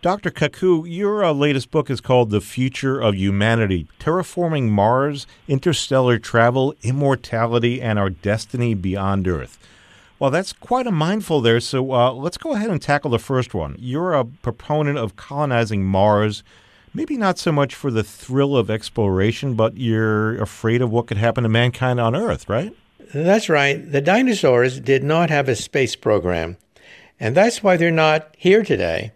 Dr. Kaku, your latest book is called The Future of Humanity, Terraforming Mars, Interstellar Travel, Immortality, and Our Destiny Beyond Earth. Well, that's quite a mindful there, so let's go ahead and tackle the first one. You're a proponent of colonizing Mars, maybe not so much for the thrill of exploration, but you're afraid of what could happen to mankind on Earth, right? That's right. The dinosaurs did not have a space program, and that's why they're not here today.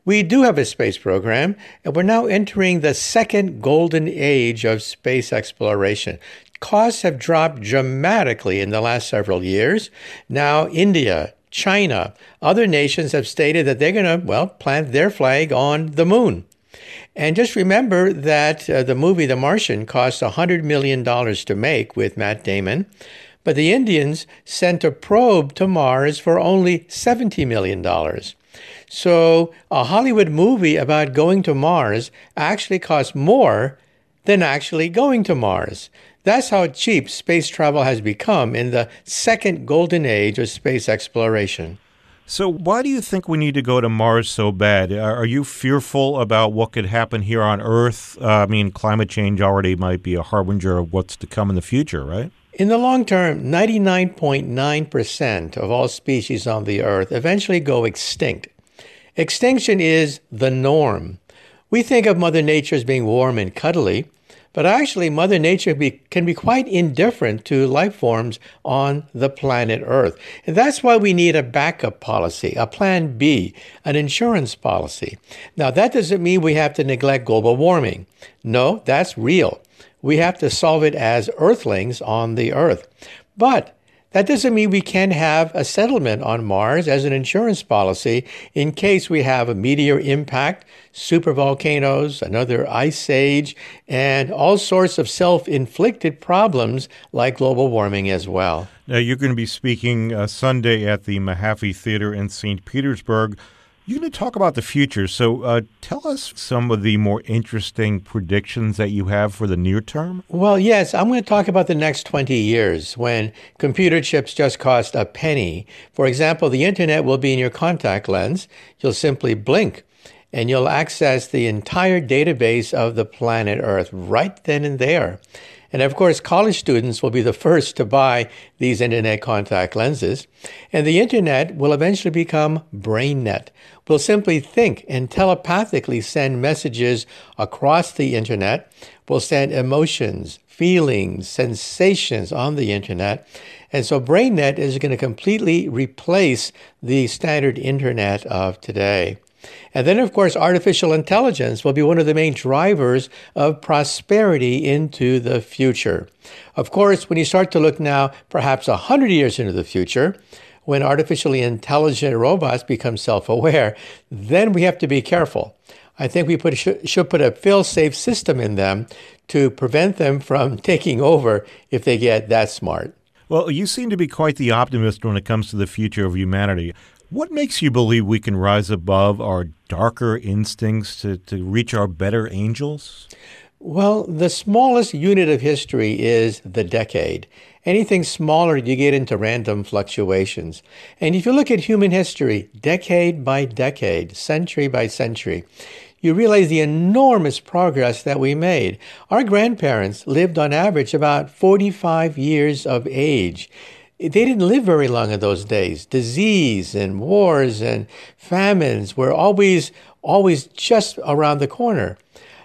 We do have a space program, and we're now entering the second golden age of space exploration. Costs have dropped dramatically in the last several years. Now, India, China, other nations have stated that they're going to, plant their flag on the moon. And just remember that the movie The Martian cost $100 million to make with Matt Damon, but the Indians sent a probe to Mars for only $70 million. So a Hollywood movie about going to Mars actually costs more than actually going to Mars. That's how cheap space travel has become in the second golden age of space exploration. So why do you think we need to go to Mars so bad? Are you fearful about what could happen here on Earth? Climate change already might be a harbinger of what's to come in the future, right? In the long term, 99.9% of all species on the Earth eventually go extinct. Extinction is the norm. We think of Mother Nature as being warm and cuddly, but actually Mother Nature can be quite indifferent to life forms on the planet Earth. And that's why we need a backup policy, a plan B, an insurance policy. Now, that doesn't mean we have to neglect global warming. No, that's real. We have to solve it as Earthlings on the Earth. But that doesn't mean we can't have a settlement on Mars as an insurance policy in case we have a meteor impact, supervolcanoes, another ice age, and all sorts of self-inflicted problems like global warming as well. Now, you're going to be speaking Sunday at the Mahaffey Theater in St. Petersburg. You're going to talk about the future, so tell us some of the more interesting predictions that you have for the near term. Well, yes, I'm going to talk about the next 20 years when computer chips just cost a penny. For example, the internet will be in your contact lens. You'll simply blink, and you'll access the entire database of the planet Earth right then and there. And of course, college students will be the first to buy these internet contact lenses. And the internet will eventually become BrainNet. We'll simply think and telepathically send messages across the internet. We'll send emotions, feelings, sensations on the internet. And so BrainNet is going to completely replace the standard internet of today. And then, of course, artificial intelligence will be one of the main drivers of prosperity into the future. Of course, when you start to look now, perhaps 100 years into the future, when artificially intelligent robots become self-aware, then we have to be careful. I think we should put a fail-safe system in them to prevent them from taking over if they get that smart. Well, you seem to be quite the optimist when it comes to the future of humanity. What makes you believe we can rise above our darker instincts to reach our better angels? Well, the smallest unit of history is the decade. Anything smaller, you get into random fluctuations. And if you look at human history, decade by decade, century by century, you realize the enormous progress that we made. Our grandparents lived on average about 45 years of age. They didn't live very long in those days. Disease and wars and famines were always just around the corner.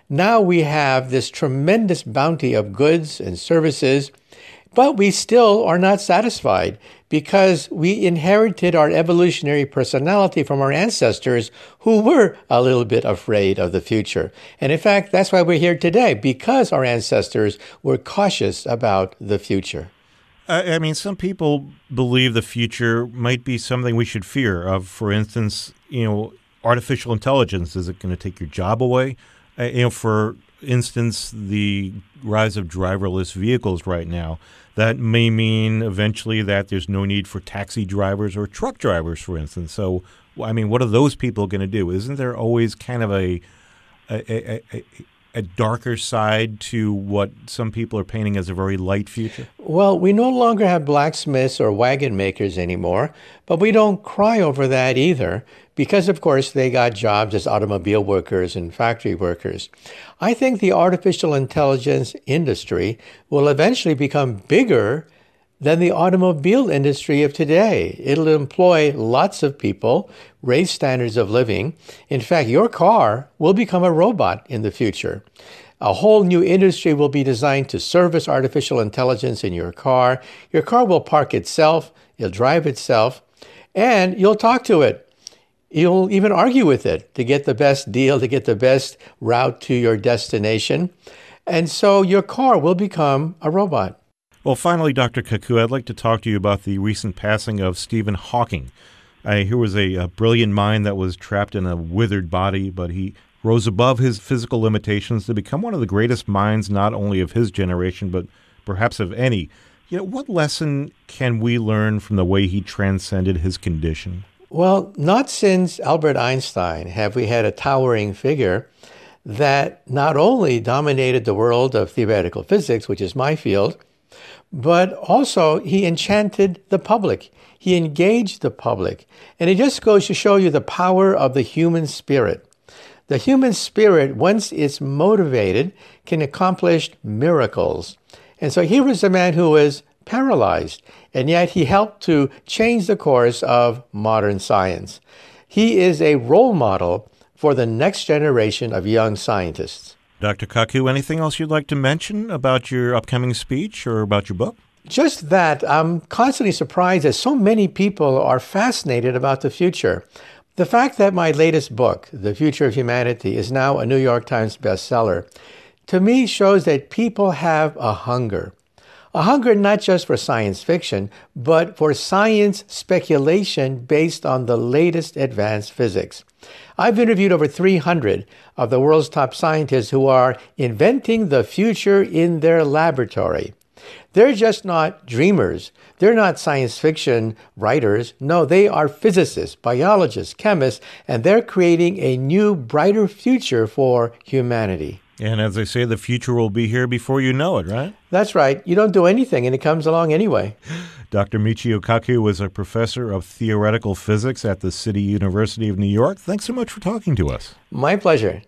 Now we have this tremendous bounty of goods and services, but we still are not satisfied because we inherited our evolutionary personality from our ancestors who were a little bit afraid of the future. And in fact, that's why we're here today, because our ancestors were cautious about the future. Some people believe the future might be something we should fear. For instance, artificial intelligence, is it going to take your job away? For instance, the rise of driverless vehicles right now, that may mean eventually that there's no need for taxi drivers or truck drivers, for instance. So, what are those people going to do? Isn't there always kind of a darker side to what some people are painting as a very light future? Well, we no longer have blacksmiths or wagon makers anymore, but we don't cry over that either because, of course, they got jobs as automobile workers and factory workers. I think the artificial intelligence industry will eventually become bigger than the automobile industry of today. It'll employ lots of people, raise standards of living. In fact, your car will become a robot in the future. A whole new industry will be designed to service artificial intelligence in your car. Your car will park itself, it'll drive itself, and you'll talk to it. You'll even argue with it to get the best deal, to get the best route to your destination. And so your car will become a robot. Well, finally, Dr. Kaku, I'd like to talk to you about the recent passing of Stephen Hawking. He was a brilliant mind that was trapped in a withered body, but he rose above his physical limitations to become one of the greatest minds not only of his generation, but perhaps of any. What lesson can we learn from the way he transcended his condition? Well, not since Albert Einstein have we had a towering figure that not only dominated the world of theoretical physics, which is my field, but also he enchanted the public. He engaged the public. And it just goes to show you the power of the human spirit. The human spirit, once it's motivated, can accomplish miracles. And so here was a man who was paralyzed, and yet he helped to change the course of modern science. He is a role model for the next generation of young scientists. Dr. Kaku, anything else you'd like to mention about your upcoming speech or about your book? Just that I'm constantly surprised that so many people are fascinated about the future. The fact that my latest book, The Future of Humanity, is now a New York Times bestseller, to me shows that people have a hunger. A hunger not just for science fiction, but for science speculation based on the latest advanced physics. I've interviewed over 300 of the world's top scientists who are inventing the future in their laboratory. They're just not dreamers. They're not science fiction writers. No, they are physicists, biologists, chemists, and they're creating a new, brighter future for humanity. And as they say, the future will be here before you know it, right? That's right. You don't do anything, and it comes along anyway. Dr. Michio Kaku was a professor of theoretical physics at the City University of New York. Thanks so much for talking to us. My pleasure.